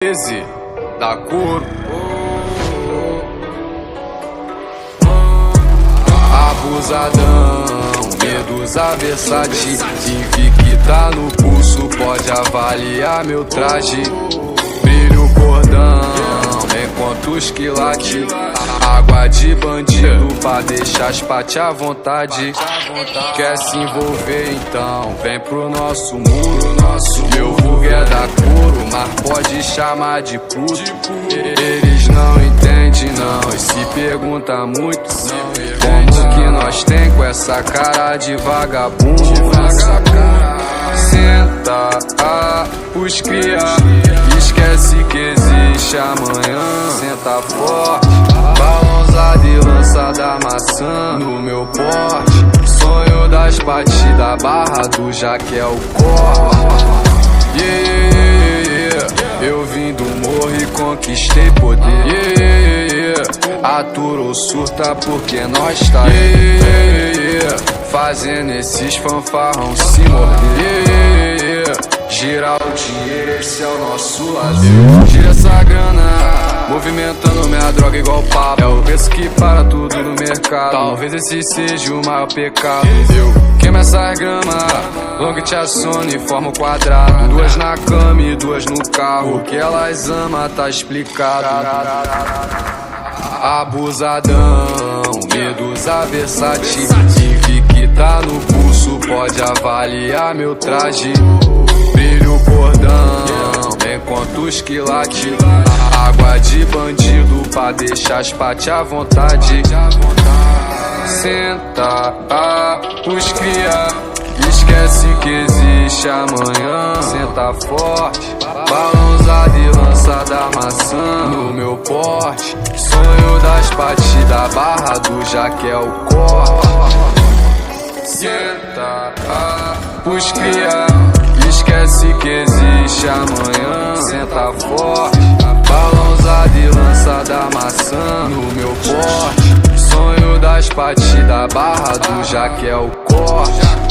15 da cor. Abusadão, Medusa Versace, Invicta no pulso, pode avaliar meu traje. Brilho o cordão, enquanto os quilates. Água de bandido pra deixar as pate à vontade. Quer se envolver então, vem pro nosso muro. Meu vulgo é da couro, mas pode chamar de puto. Eles não entendem não, e se pergunta muito como que nós tem com essa cara de vagabundo. Senta, os cria, esquece que existe amanhã. Senta forte, balançada e lança da maçã no meu porte. Sonho das batidas, barra do Jaquel corte. Eu vim do morro e conquistei poder. Aturou surta porque nós tá fazendo esses fanfarrão se morder. Girar o dinheiro, esse é o nosso lazer. Gira essa grana, movimentando minha droga igual papo. É o preço que para tudo no mercado. Talvez esse seja o maior pecado. Eu queimo essas grama, longa te aciona e forma o quadrado. Duas na cama e duas no carro. O que elas amam tá explicado. Abusadão, Medusa Versace, Invicta no pulso, pode avaliar meu traje. Brilho o cordão, enquanto os quilates. Água de bandido pra deixar as pate à vontade. Senta, os cria, esquece que existe amanhã. Senta forte, balançada e lança da maçã no meu porte. Sonho das batidas, barra do Jaquel corte. Senta, os cria, esquece que existe amanhã. Senta forte, balançada e lança da maçã no meu porte. Sonho das batidas, barra do Jaquel corte.